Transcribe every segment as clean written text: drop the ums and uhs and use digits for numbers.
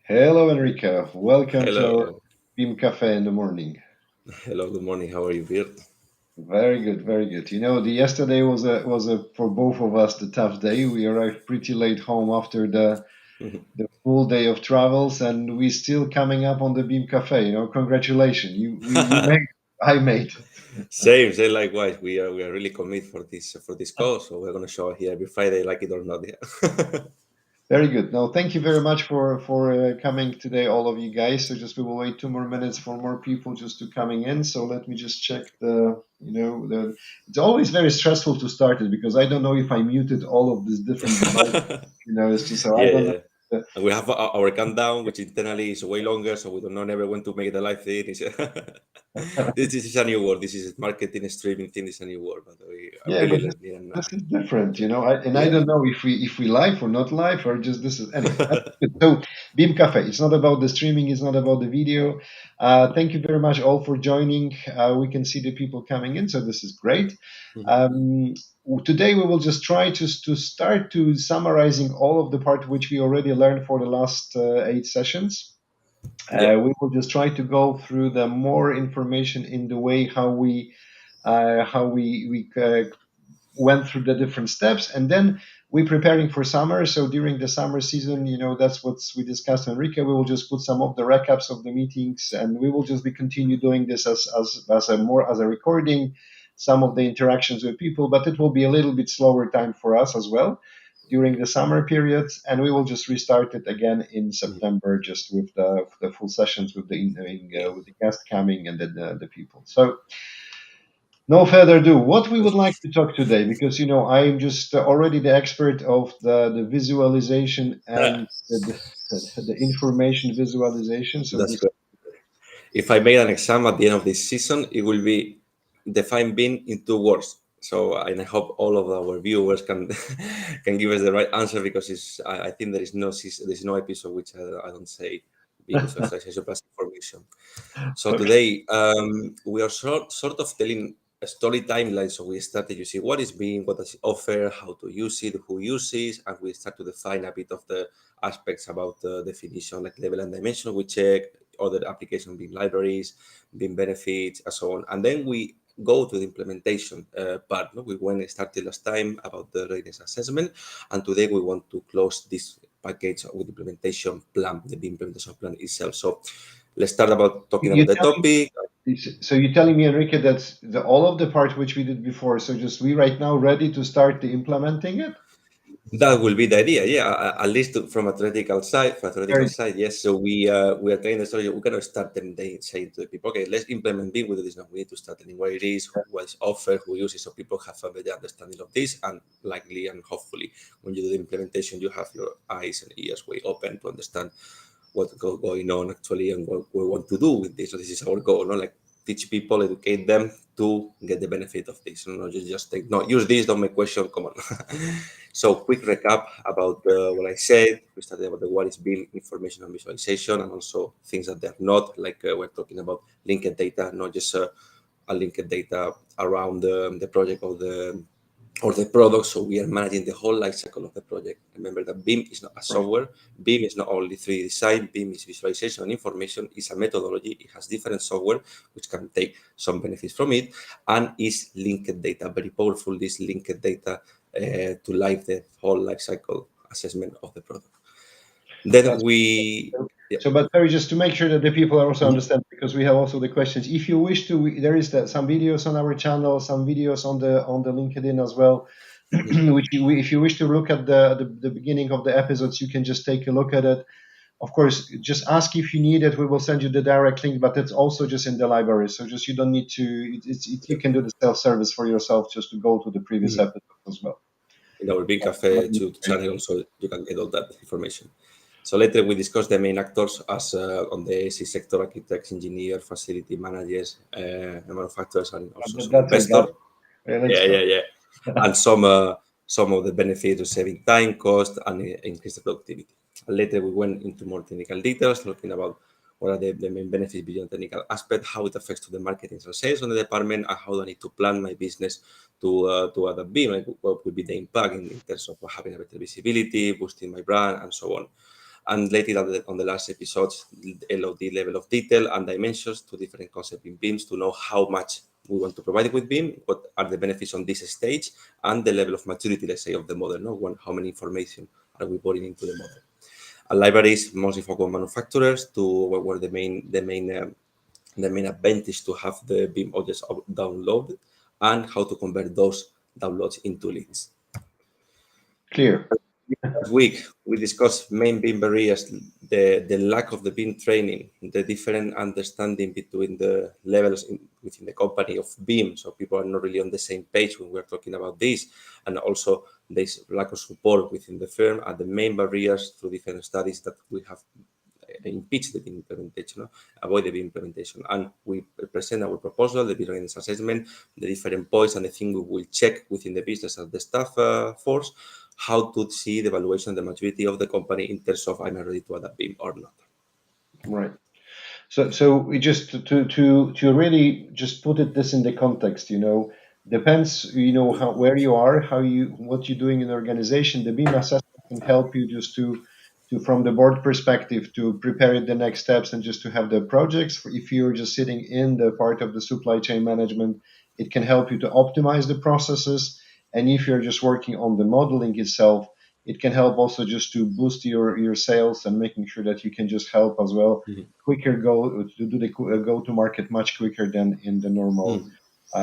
Hello, Enrica. Welcome to our Hello. BIM Cafe in the morning. Hello, good morning. How are you, Bert? Very good, very good. The yesterday was a for both of us the tough day. We arrived pretty late home after the full day of travels, and we still coming up on the BIM Cafe. Congratulations. We made. I made. Same, likewise. We are really committed for this call, so we're gonna show here every Friday, like it or not. Yeah. Very good. Now, thank you very much for coming today, all of you guys. So just we will wait 2 more minutes for more people just to coming in. So let me just check the. It's always very stressful to start it because I don't know if I muted all of these different devices. It's just so I Yeah, don't yeah. know. And we have our countdown, which internally is way longer, so we don't know never when to make the live thing. This is a new word. This is marketing streaming thing. This is a new word, but I Yeah, really but learned it. And this is different, I yeah. don't know if we live or not live or just this is anyway. That's good. So Beam Cafe, it's not about the streaming, it's not about the video. Thank you very much all for joining. We can see the people coming in, so this is great. Mhm. Um, Today we will just try to start to summarizing all of the part which we already learned for the last 8 sessions. Yeah. We will just try to go through the more information in the way how we went through the different steps, and then we're preparing for summer. So during the summer season, that's what we discussed, Enrique. We will just put some of the recaps of the meetings, and we will just be continue doing this as a recording, some of the interactions with people, but it will be a little bit slower time for us as well during the summer periods, and we will just restart it again in Mhm. September, just with the full sessions with Yeah. with the guest coming and then the people. So no further ado, what we would like to talk today, because I'm just already the expert of the visualization and the information visualization. So That's this, good. If I made an exam at the end of this season, it will be define BIM in 2 words. So, and I hope all of our viewers can can give us the right answer because I think there is no episode which I don't say BIM visualization plus information. So okay, today we are sort of telling a story timeline. So we started to see what is being, what does it offer, how to use it, who uses, and we start to define a bit of the aspects about the definition, like level and dimension. We check other application being libraries, being benefits, and so on. And then we go to the implementation part. No? We went started last time about the readiness assessment, and today we want to close this package with implementation plan, the implementation plan itself. So let's start about talking you about the telling topic. so you're telling me, Enrique, that all of the part which we did before. So just we right now ready to start the implementing it. That will be the idea, yeah. At least from a theoretical Very side, yes. So we are telling the story. We cannot start them they saying to the people, okay, let's implement BIM. We do this now. We need to start telling what it is, what is offered, who uses, so people have a better understanding of this, and likely and hopefully, when you do the implementation, you have your eyes and ears way open to understand what's going on actually and what we want to do with this. So this is our goal, no? Like teach people, educate them to get the benefit of this. Not just take, no, use this, don't make question, come on. So quick recap about what I said. We started about the what is BIM, information and visualization, and also things that they're not, like we're talking about linked data, not just a linked data around the project or the product. So we are managing the whole life cycle of the project. Remember that BIM is not a right. software. BIM is not only 3D design. BIM is visualization and information. It's a methodology. It has different software which can take some benefits from it, and is linked data. Very powerful. This linked data to live the whole life cycle assessment of the product. Then That's we, yeah. so, but Perry, just to make sure that the people are also Mhm. understand, because we have also the questions. If you wish to, there is some videos on our channel, some videos on the LinkedIn as well. Mhm. If you wish to look at the beginning of the episodes, you can just take a look at it. Of course, just ask if you need it. We will send you the direct link, but it's also just in the library. So just you don't need to. You can do the self service for yourself just to go to the previous Mhm. episodes as well. In our BIM Cafe YouTube channel, so you can get all that information. So later we discuss the main actors as on the AC sector, architects, engineers, facility managers, manufacturers, and also some That's I got. investors. Let's Yeah, start. yeah, yeah. And some of the benefits of saving time, cost, and increase the productivity. And later we went into more technical details, looking about what are the main benefits beyond technical aspect, how it affects to the marketing and sales on the department, and how do I need to plan my business to adapt like what would be the impact in terms of having a better visibility, boosting my brand, and so on. And later on the last episodes, LOD, level of detail and dimensions, two different concepts in BIMs to know how much we want to provide with BIM, what are the benefits on this stage, and the level of maturity, let's say, of the model. How many information are we putting into the model? And libraries mostly for manufacturers to where the main advantage to have the BIM objects downloaded and how to convert those downloads into leads. Clear. Last week, we discussed main BIM barriers, the lack of the BIM training, the different understanding between the levels within the company of BIM. So people are not really on the same page when we're talking about this. And also there's lack of support within the firm and the main barriers through different studies that we have impeach the BIM implementation, avoid the BIM implementation. And we present our proposal, the BIM Readiness assessment, the different points and the thing we will check within the business and the staff force, how to see the evaluation, the maturity of the company in terms of I'm ready to adapt BIM or not. Right. So we just to really just put this in the context, depends, how where you are, what you're doing in the organization. The BIM assessment can help you just to from the board perspective to prepare the next steps and just to have the projects. If you're just sitting in the part of the supply chain management, it can help you to optimize the processes. And if you're just working on the modeling itself, it can help also just to boost your sales and making sure that you can just help as well quicker go to do the go to market much quicker than in the normal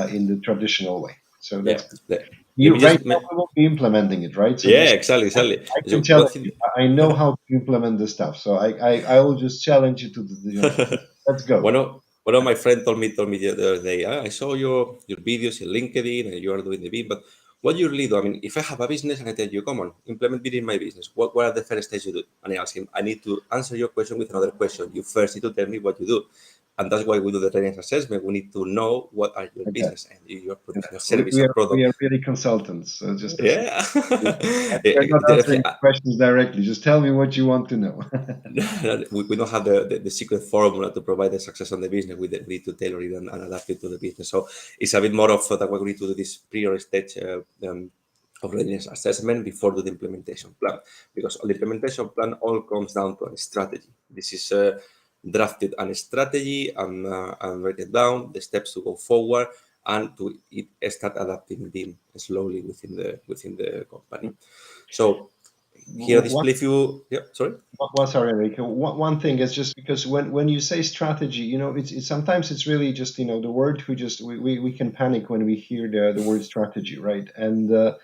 in the traditional way. So Yeah. that's Let you me right just now we will be implementing it, right? So yeah, just exactly. I So can one challenge thing you. I know how to implement this stuff, so I will just challenge you to let's go. one of my friends told me the other day, I saw your videos in LinkedIn and you are doing the BIM, but what you really do? I mean, if I have a business and I tell you, come on, implement BIM in my business, what are the first steps you do? And I ask him, I need to answer your question with another question. You first need to tell me what you do. And that's why we do the readiness assessment. We need to know what are your Okay. business and you're Okay. producing a service, We a are we product. are really consultants. So just this. Yeah. We're not Definitely, answering questions directly. Just tell me what you want to know. we don't have the secret formula to provide the success on the business. We need to tailor it and adapt it to the business. So it's a bit more of that we need to do this prior stage of readiness assessment before the implementation plan, because the implementation plan all comes down to a strategy. This is drafted a strategy and write it down, the steps to go forward, and to start adapting BIM slowly within the company. So here, One display view. Yeah, sorry. sorry, Enrique. One thing is just because when you say strategy, it's sometimes it's really just the word we can panic when we hear the word strategy, right? And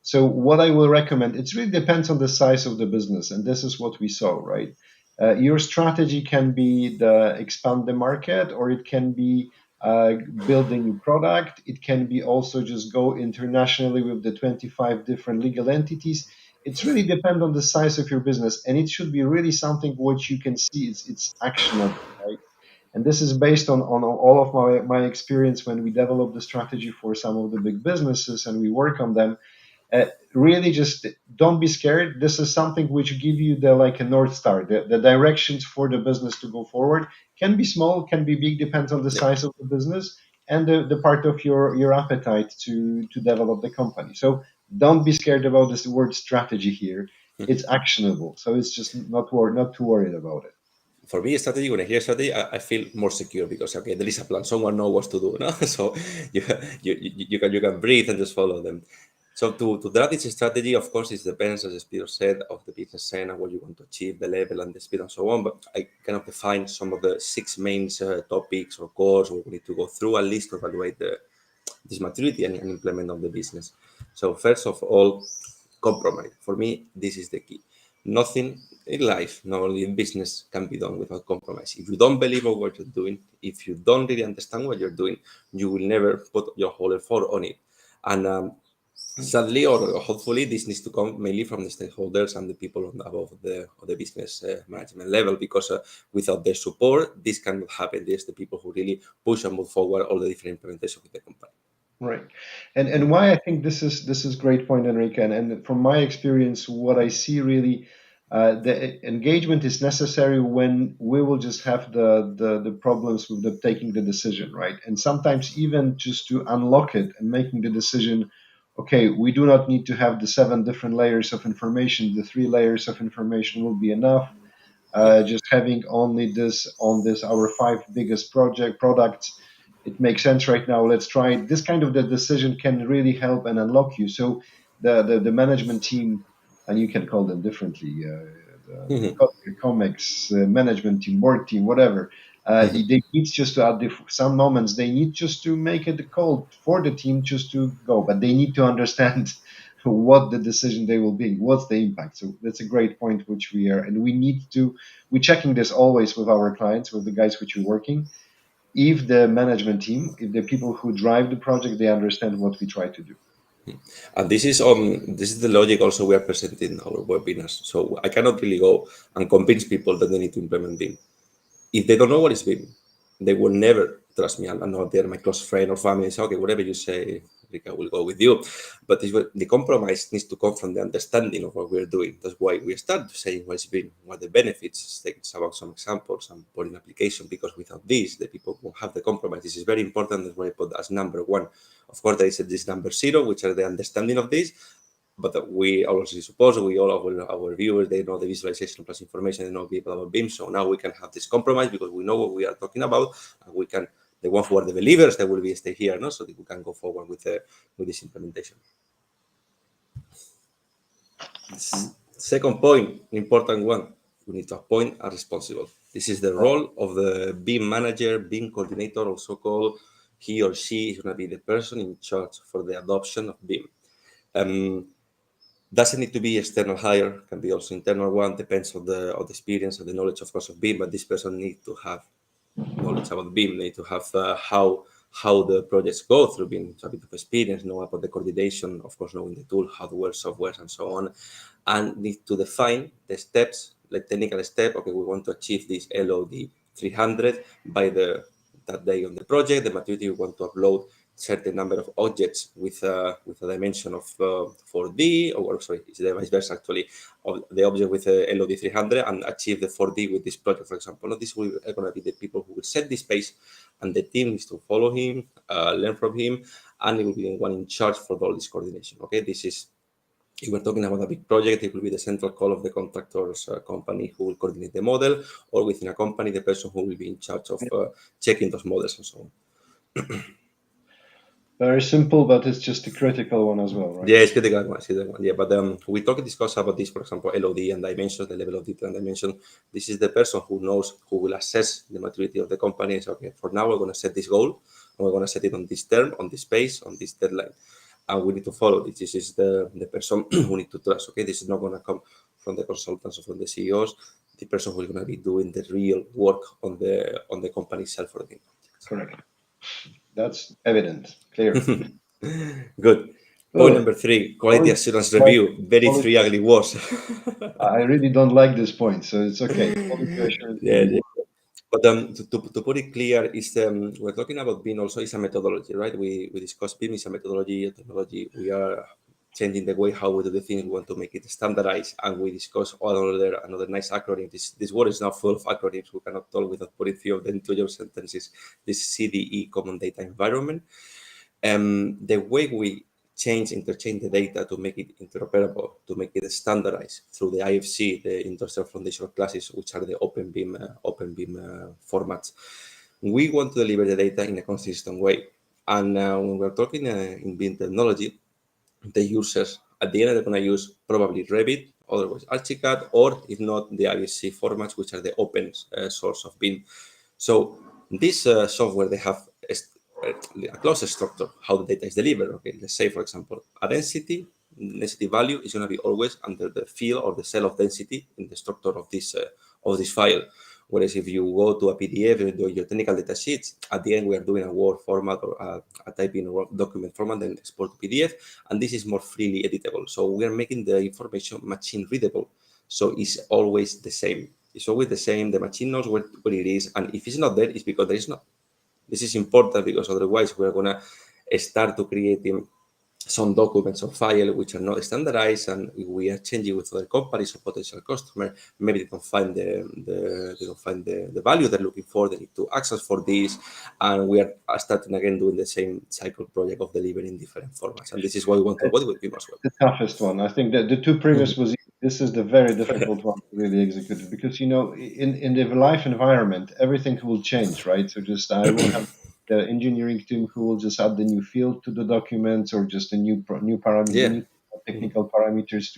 so what I will recommend, it really depends on the size of the business, and this is what we saw, right? Your strategy can be the expand the market, or it can be build a new product. It can be also just go internationally with the 25 different legal entities. It's really depend on the size of your business, and it should be really something which you can see it's actionable, right? And this is based on all of my experience when we develop the strategy for some of the big businesses and we work on them. Really just don't be scared. This is something which give you the like a north star, the directions for the business to go forward. Can be small, can be big, depends on the Yeah. size of the business and the part of your appetite to develop the company. So don't be scared about this word strategy here. It's actionable, so it's just not too worried about it. For me, strategy, when I hear strategy, I feel more secure because okay, there is a plan. Someone knows what to do. No? So you can breathe and just follow them. So to draft this strategy, of course, it depends, as Spiro said, of the business scene and what you want to achieve, the level and the speed and so on. But I kind of define some of the 6 main topics or cores we need to go through at least to evaluate this maturity and implement on the business. So first of all, compromise. For me, this is the key. Nothing in life, not only in business, can be done without compromise. If you don't believe in what you're doing, if you don't really understand what you're doing, you will never put your whole effort on it. And sadly, or hopefully, this needs to come mainly from the stakeholders and the people above the business management level, because without their support, this cannot happen. There's the people who really push and move forward all the different implementation with the company. Right. And why I think this is great point, Enrique. And from my experience, what I see really, the engagement is necessary when we will just have the problems with taking the decision, right? And sometimes even just to unlock it and making the decision okay, we do not need to have the 7 different layers of information. The 3 layers of information will be enough. Just having only this on this our 5 biggest products, it makes sense right now. Let's try it. This kind of the decision can really help and unlock you. So the management team, and you can call them differently, the Mhm. comics management team, board team, whatever. They need just to at some moments they need just to make it a call for the team just to go, but they need to understand what the decision they will be, what's the impact. So that's a great point, which we are, and we need to, we're checking this always with our clients, with the guys which we're working. If the management team, if the people who drive the project, they understand what we try to do. And this is the logic also we are presenting our webinars. So I cannot really go and convince people that they need to implement BIM. If they don't know what is BIM, they will never trust me. I'm not there, my close friend or family say, okay, whatever you say, Rika will go with you. But the compromise needs to come from the understanding of what we're doing. That's why we start saying what is BIM, what the benefits, think about some examples, some point application, because without this, the people won't have the compromise. This is very important. That's why I put as number one. Of course, there is this number 0, which are the understanding of this, but we also suppose we all our viewers, they know the visualization plus information, they know people about BIM. So now we can have this compromise because we know what we are talking about, and we can, the ones who are the believers, they will be stay here, no, so that we can go forward with this implementation. Second point, important one, we need to appoint a responsible. This is the role of the BIM manager, BIM coordinator, also called. He or she is going to be the person in charge for the adoption of BIM. Doesn't need to be external hire, can be also internal one, depends on the experience and the knowledge, of course, of BIM, but this person needs to have knowledge about BIM, need to have how the projects go through BIM, so a bit of experience, know about the coordination, of course, knowing the tool, hardware, software, and so on, and need to define the steps, like technical step. Okay, we want to achieve this LOD 300 by that day on the project. The maturity, we want to upload certain number of objects with a dimension of 4D, or sorry, it's the vice versa actually, of the object with a LOD 300 and achieve the 4D with this project, for example. Now, this will going to be the people who will set this pace, and the team is to follow him, learn from him, and it will be the one in charge for all this coordination. Okay, this is, if we're talking about a big project, it will be the central call of the contractor's company who will coordinate the model, or within a company, the person who will be in charge of checking those models and so on. Very simple, but it's just a critical one as well, right? Yeah, it's critical one. It's critical one. Yeah, but we discuss about this, for example, LOD and dimensions, the level of detail and dimension. This is the person who knows, who will assess the maturity of the company. So, okay, for now, we're going to set this goal, and we're going to set it on this term, on this space, on this deadline. And we need to follow this. This is the person who need to trust. Okay, this is not going to come from the consultants or from the CEOs. The person who is going to be doing the real work on the company itself for the Correct. That's evident, clear. Good. Point Oh, number 3, quality quality, assurance review. Very quality. three ugly words. I really don't like this point, so it's okay. Quality assurance Yeah, review. yeah. But to put it clear, is we're talking about BIM also is a methodology, right? We discussed BIM is a methodology, a technology. We are changing the way how we do the things. We want to make it standardized, and we discuss another nice acronym. This word is now full of acronyms. We cannot talk without putting 3 of them into your sentences. This CDE, Common Data Environment. The way we interchange the data to make it interoperable, to make it standardized through the IFC, the Industrial Foundational Classes, which are the open BIM formats. We want to deliver the data in a consistent way. And when we're talking in BIM technology, the users at the end they're going to use probably Revit, otherwise Archicad, or if not, the IFC formats, which are the open source of BIM. So this software, they have a close structure how the data is delivered. Okay, let's say for example, a density value is going to be always under the field or the cell of density in the structure of this file. Whereas if you go to a PDF and do your technical data sheets, at the end we are doing a Word format or a typing document format, then export to PDF, and this is more freely editable. So we are making the information machine readable. So it's always the same. It's always the same. The machine knows where it is, and if it's not there, it's because there is not. This is important because otherwise we are gonna start to creating some documents or file which are not standardized, and we are changing with other companies or potential customer. Maybe they don't find the value they're looking for. They need to access for this, and we are starting again doing the same cycle project of delivering different formats. And this is why we want to avoid with BIM as well. The toughest one. I think that the two previous Mhm. was easy. This is the very difficult one to really execute it because in the life environment everything will change, right? So just I will have the engineering team who will just add the new field to the documents or just a new parameter, the Yeah. new Mhm. technical parameters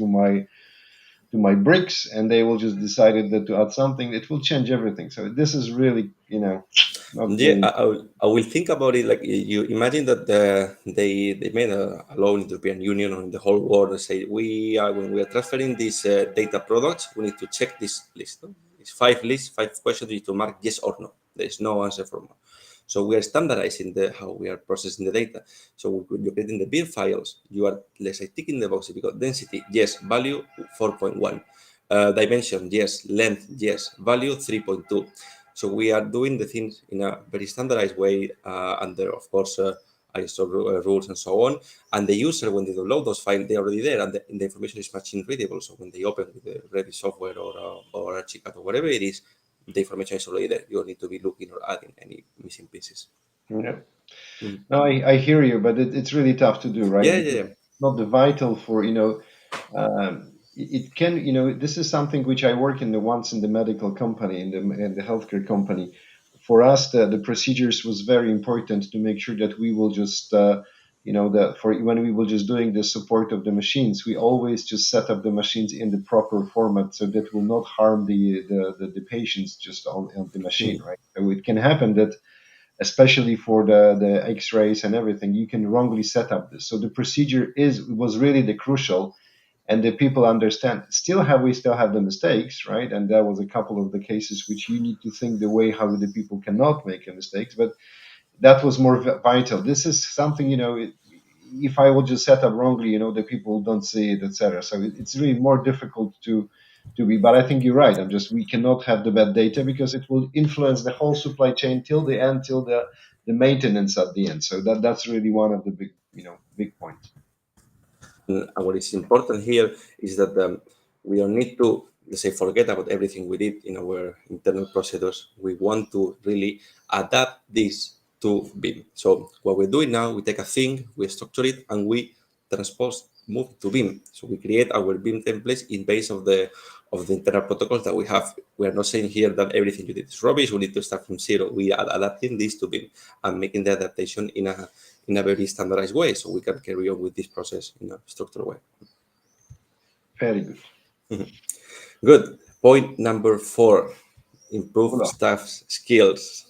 to my bricks, and they will just decided that to add something. It will change everything. So this is really not Yeah, really. I will think about it like you imagine that they made a law in the European Union or in the whole world and say we are when we are transferring these data products, we need to check this list. No? It's five lists, five questions you need to mark yes or no. There is no answer for no. So we are standardizing the how we are processing the data. So when you're getting the BIM files, you are let's say ticking the box because density yes, value 4.1, dimension yes, length yes, value 3.2. So we are doing the things in a very standardized way under, of course, ISO rules and so on. And the user, when they download those files, they're already there, and the information is machine readable. So when they open with the Ready software or Archicad or whatever it is, the information is already there. You don't need to be looking or adding any missing pieces. Yeah. Mm. No, I hear you, but it's really tough to do, right? Yeah, yeah, Because yeah. not the vital for it can this is something which I work in the once in the medical company in the healthcare company. For us, the procedures was very important to make sure that we will just that for when we were just doing the support of the machines, we always just set up the machines in the proper format so that will not harm the patients just on the machine, Mm. right? So it can happen that especially for the x-rays and everything you can wrongly set up this, so the procedure was really the crucial, and the people understand we still have the mistakes, right? And that was a couple of the cases which you need to think the way how the people cannot make a mistakes, but that was more vital. This is something, if I will just set up wrongly, the people don't see it, etc. So it's really more difficult to be. But I think you're right. I'm just we cannot have the bad data because it will influence the whole supply chain till the end, till the maintenance at the end. So that's really one of the big points. And what is important here is that we don't need to, let's say, forget about everything we did in our internal procedures. We want to really adapt this to BIM. So what we're doing now, we take a thing, we structure it, and we transpose, move to BIM. So we create our BIM templates in base of the internal protocols that we have. We are not saying here that everything you did is rubbish. We need to start from zero. We are adapting this to BIM and making the adaptation in a very standardized way, so we can carry on with this process in a structured way. Very good. Mhm. Good. Point number 4: improve Ola. staff's skills.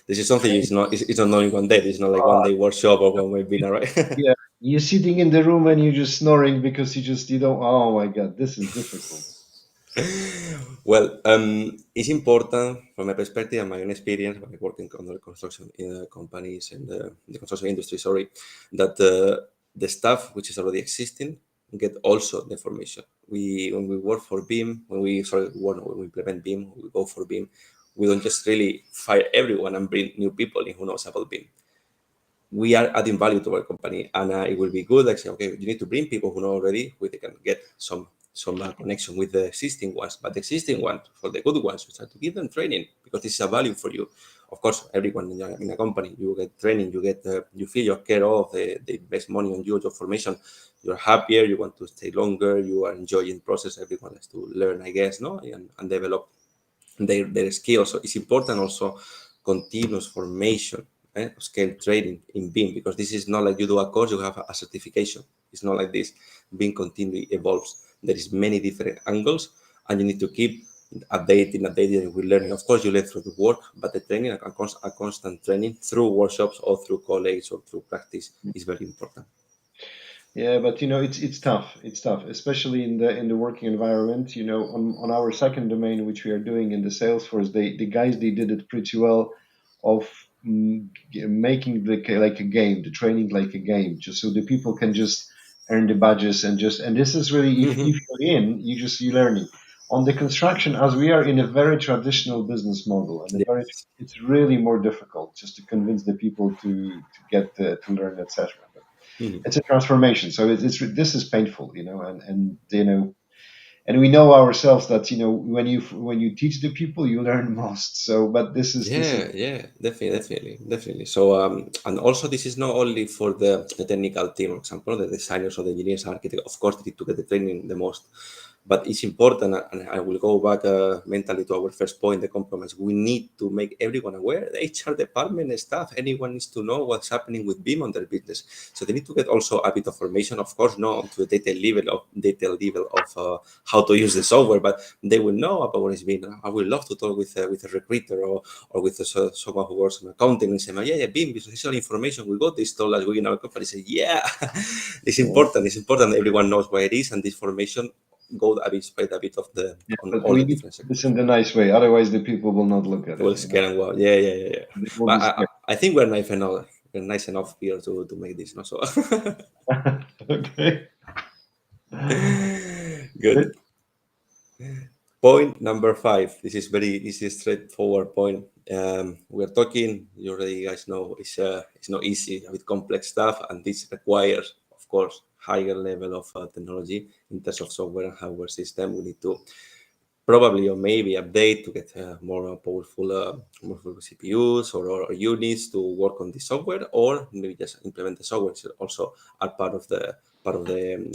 This is something it's not knowing one day. It's not like one Ah, day workshop or one webinar, right? yeah, you're sitting in the room and you're just snoring because you don't. Oh my God, this is difficult. Well, it's important from my perspective and my own experience when I work in other construction companies and the construction industry, sorry, that the staff which is already existing get also the information. When we work for BIM, when we implement BIM, we go for BIM, we don't just really fire everyone and bring new people in who knows about BIM. We are adding value to our company, and it will be good. Like say, okay, you need to bring people who know already, where they can get some connection with the existing ones. But the existing ones, for the good ones, you start to give them training because this is a value for you. Of course, everyone in a company, you get training, you feel your care of, they invest money on you, your formation. You're happier, you want to stay longer, you are enjoying the process. Everyone has to learn, I guess, no, and develop their skills. So it's important also continuous formation, scale training in BIM, because this is not like you do a course, you have a certification. It's not like this. BIM continually evolves. There is many different angles, and you need to keep updating with learning. Of course, you learn through the work, but the training, a constant training through workshops or through colleagues or through practice is very important. Yeah, but it's tough. It's tough, especially in the working environment. On our second domain, which we are doing in the Salesforce, the guys they did it pretty well, of making like a game, the training like a game, just so the people can just earn the badges and this is really if you're in, you learning. On the construction, as we are in a very traditional business model and Yes. it's really more difficult just to convince the people to get to learn, etc. it's a transformation. So this is painful, and and we know ourselves that when you teach the people, you learn most. So, but this is Yeah, definitely. So, and also this is not only for the technical team, for example, the designers or the engineers, architects. Of course, they need to get the training the most, but it's important. And I will go back mentally to our first point, the compromise. We need to make everyone aware. The HR department staff, anyone needs to know what's happening with BIM on their business. So they need to get also a bit of formation. Of course, not to the detail level of how to use the software, but they will know about what is BIM. I would love to talk with a recruiter or with someone who works in accounting and say, yeah, BIM, this is all information. We got this told last week in our company. Say, yeah, it's important. It's important that everyone knows where it is, and this formation go a bit, spread a bit of the yeah, on but all we the need different this sectors. in the nice way. Otherwise, the people will not look at It will it. scare and well, yeah. They will But be scared. I think we're nice enough. We're nice enough here to make this, no? So Okay. good. Point number 5. This is very easy, straightforward point. We're talking. You already guys know it's not easy, a bit complex stuff, and this requires, of course, higher level of technology in terms of software and hardware system. We need to probably or maybe update to get more powerful CPUs or units to work on the software, or maybe just implement the software. So also are part of the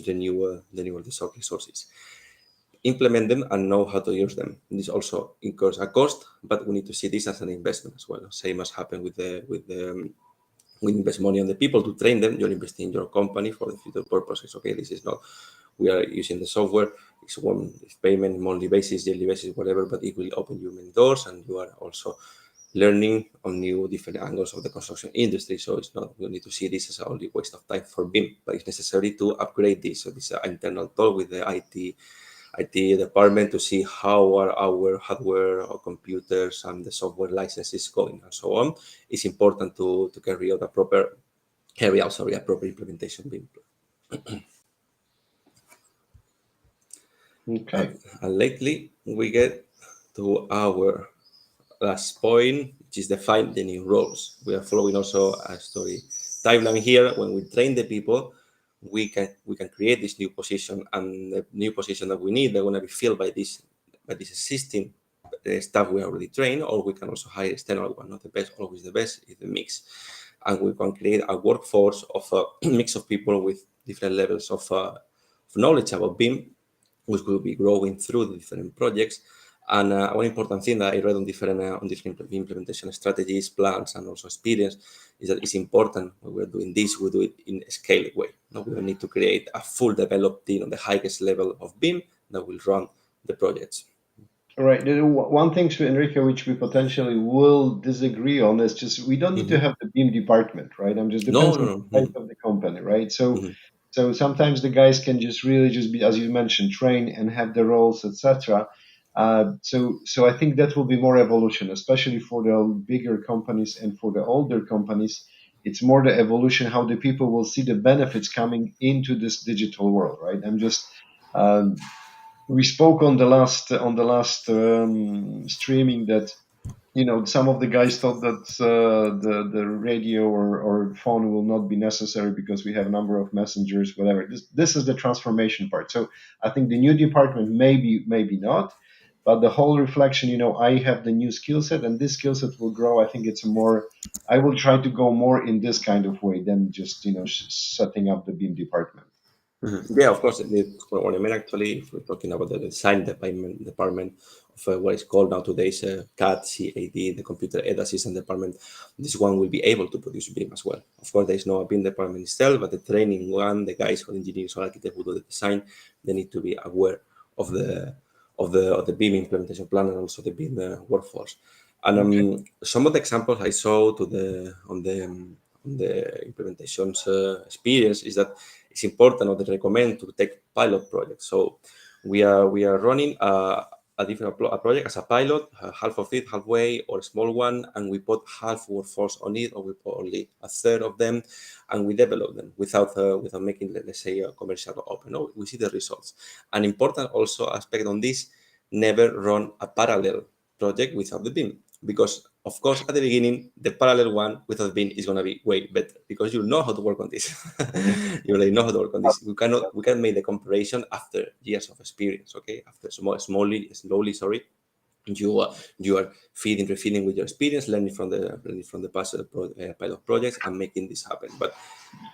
renewal resources. Implement them and know how to use them. This also incurs a cost, but we need to see this as an investment as well. Same as happened with we invest money on the people to train them. You're investing in your company for the future purposes. Okay, this is not we are using the software. It's one payment, monthly basis, yearly basis, whatever, but it will open you many doors, and you are also learning on new different angles of the construction industry. So it's not we need to see this as a only waste of time for BIM, but it's necessary to upgrade this. So this is an internal talk with the IT department to see how are our hardware or computers and the software licenses going and so on. It's important to carry out a proper implementation BIM. Okay. And lately we get to our last point, which is define the new roles. We are following also a story timeline here. When we train the people, we can create this new position, and the new position that we need, they're going to be filled by this existing staff we already trained, or we can also hire external one. Not the best, always the best is the mix, and we can create a workforce of a mix of people with different levels of knowledge about BIM, which will be growing through the different projects. And one important thing that I read on different implementation strategies, plans, and also experience is that it's important when we're doing this, we do it in a scaled way. No, we don't need to create a full developed team on the highest level of BIM that will run the projects. All right. One thing, Enrique, which we potentially will disagree on is just we don't need to Mhm. have the BIM department, right? Just No, depends no, on no. the size of the company, right? So Mhm. so sometimes the guys can just really just be, as you mentioned, train and have the roles, etc. So I think that will be more evolution, especially for the bigger companies and for the older companies. It's more the evolution how the people will see the benefits coming into this digital world, right? I'm just we spoke on the last streaming that some of the guys thought that the radio or phone will not be necessary because we have a number of messengers, whatever. This is the transformation part. So I think the new department maybe not, but the whole reflection. I have the new skill set, and this skill set will grow. I think it's more. I will try to go more in this kind of way than just setting up the BIM department. Yeah, of course. What I mean, actually, if we're talking about the design department of what is called now today's CAD, the Computer Aided Assistant Department, this one will be able to produce BIM as well. Of course, there is no BIM department itself, but the training one, the guys or engineers or architects who do the design, they need to be aware of the BIM implementation plan and also the BIM workforce. And Okay. some of the examples I saw on the implementations experience is that it's important or they recommend to take pilot projects. So we are running a project as a pilot, half of it, halfway, or a small one, and we put half workforce on it, or we put only a third of them, and we develop them without making, let's say, a commercial open. No, we see the results. An important also aspect on this: never run a parallel project without the BIM. because of course at the beginning the parallel one without BIM is going to be way better because you know how to work on this. You already know how to work on this. We can make the comparison after years of experience, okay, after slowly, sorry, you are feeding, refeeding with your experience, learning from the past pilot projects and making this happen. But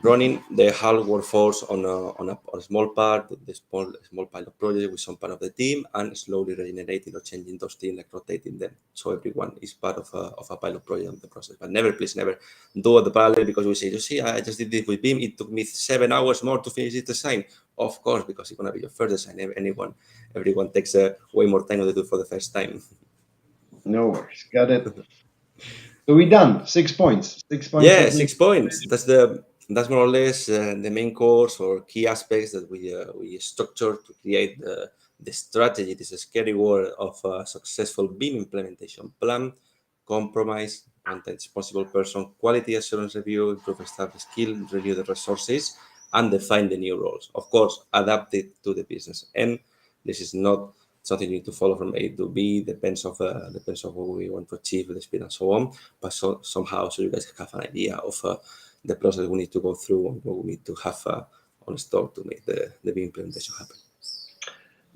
running the whole workforce on a small part, the small pilot project with some part of the team, and slowly regenerating or changing those teams, like rotating them, so everyone is part of a pilot project of the process. But never, please, never do the parallel because we say, you see, I just did this with BIM. It took me 7 hours more to finish this design. Of course, because it's gonna be your first design. Everyone takes way more time than they do for the first time. No worries. Got it. So we done. 6 points. 6 points Yeah, of the 6 points. That's more or less the main course or key aspects that we structure to create the strategy. This is scary word of a successful BIM implementation plan: compromise, content responsible person, quality assurance review, improve staff skill, review the resources, and define the new roles. Of course, adapt it to the business. And this is not something you need to follow from A to B. Depends of what we want to achieve with the speed and so on. But somehow, so you guys have an idea of the process we need to go through and what we need to have on stock to make the BIM implementation happen.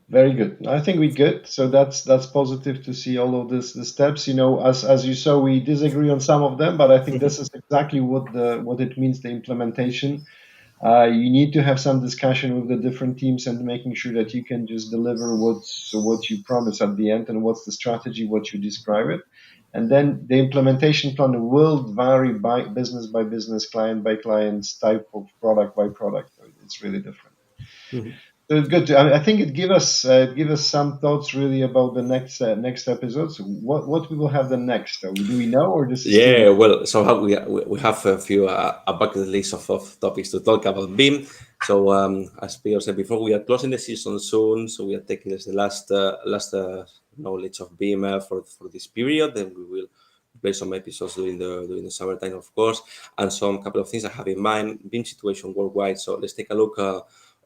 Very good. I think we good. So that's positive to see all of this the steps. As you saw, we disagree on some of them, but I think this is exactly what it means, the implementation. You need to have some discussion with the different teams and making sure that you can just deliver what you promise at the end and what's the strategy, what you describe it. And then the implementation plan will vary by business, client by client, type of product by product. So it's really different. Mhm. So it's good. I think it give us some thoughts really about the next episodes. What we will have the next? Do we know, or this is still? Yeah, well, somehow we have a few a bucket list of topics to talk about BIM. So as Peter said before, we are closing the season soon, so we are taking this the last knowledge of BIM for this period. Then we will play some episodes during the summertime, of course, and some couple of things I have in mind. BIM situation worldwide. So let's take a look.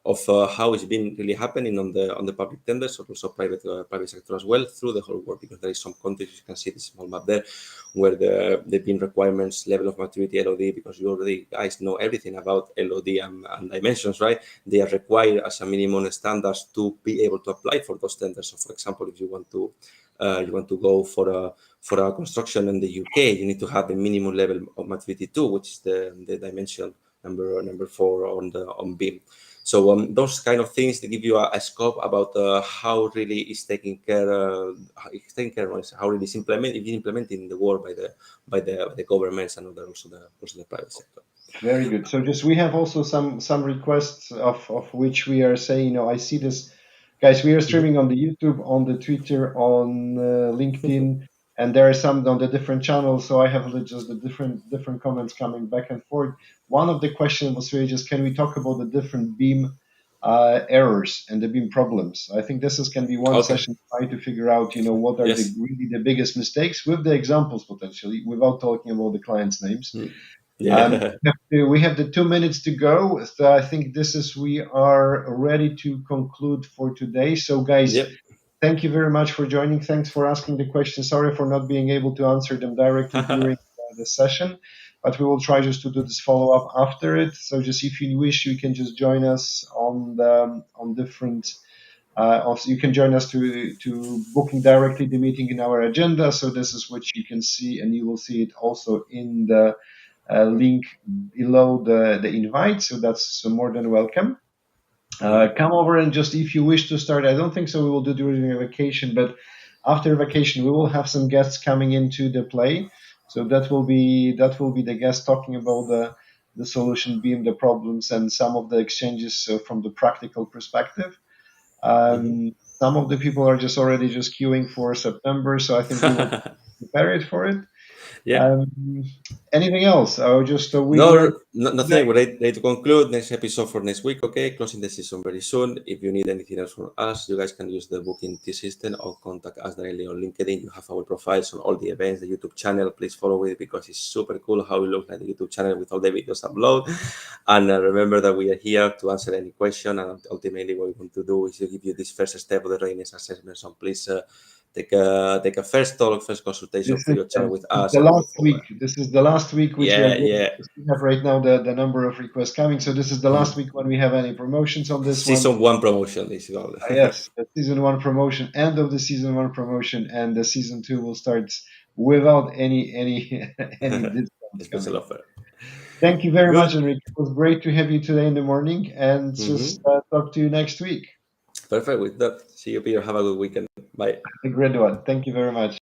Of how it's been really happening on the public tenders, or also private sector as well, through the whole world, because there is some countries, you can see this small map there, where the BIM requirements, level of maturity, LOD, because you already guys know everything about LOD and dimensions, right? They are required as a minimum standards to be able to apply for those tenders. So, for example, if you want to go for a construction in the UK, you need to have a minimum level of maturity 2, which is the dimension number 4 on BIM. So those kind of things to give you a scope about how really is how really is implemented in the world by the governments and also the private sector. Very good. So just we have also some requests of which we are saying, I see this, guys. We are streaming on the YouTube, on the Twitter, on LinkedIn, and there are some on the different channels. So I have just the different comments coming back and forth. One of the questions was really just, can we talk about the different BIM errors and the BIM problems? I think this can be one Okay. session trying to figure out, what are Yes. really the biggest mistakes with the examples potentially, without talking about the clients' names. Mm. Um, Yeah. we have the 2 minutes to go. So I think we are ready to conclude for today. So, guys, Yep. thank you very much for joining. Thanks for asking the questions. Sorry for not being able to answer them directly during the session, but we will try just to do this follow up after it. So, just if you wish, you can just join us on different. Also, you can join us to booking directly the meeting in our agenda. So this is what you can see, and you will see it also in the link below the invite. So that's more than welcome. Come over and just if you wish to start. I don't think so. We will do during a vacation, but after vacation we will have some guests coming into the play. So that will be the guests talking about the solution beam, the problems, and some of the exchanges from the practical perspective. Mhm. Some of the people are just already just queuing for September, so I think we will prepare it for it. Yeah. Um, Anything else? Or just No, we're nothing. We're ready to conclude. Next episode for next week. Okay, closing the season very soon. If you need anything else from us, you guys can use the booking T system or contact us directly on LinkedIn. You have our profiles on all the events, the YouTube channel. Please follow it because it's super cool how it looks like the YouTube channel with all the videos upload. And remember that we are here to answer any question. And ultimately, what we want to do is to give you this first step of the readiness assessment. So take a first talk, first consultation, free of charge with us, the and go last forward. week. This is the last week which we Yeah, are going. yeah. We have right now the number of requests coming. So this is the last week when we have any promotions on this one. Season 1 promotion is called. Yes, the season 1 promotion, end of the season 1 promotion, and the season 2 will start without any discounts coming. Special offer. Thank you very Good. much, Enrique. It was great to have you today in the morning, and just talk to you next week. Perfect. With that, see you, Peter. Have a good weekend. Bye. A great one. Thank you very much.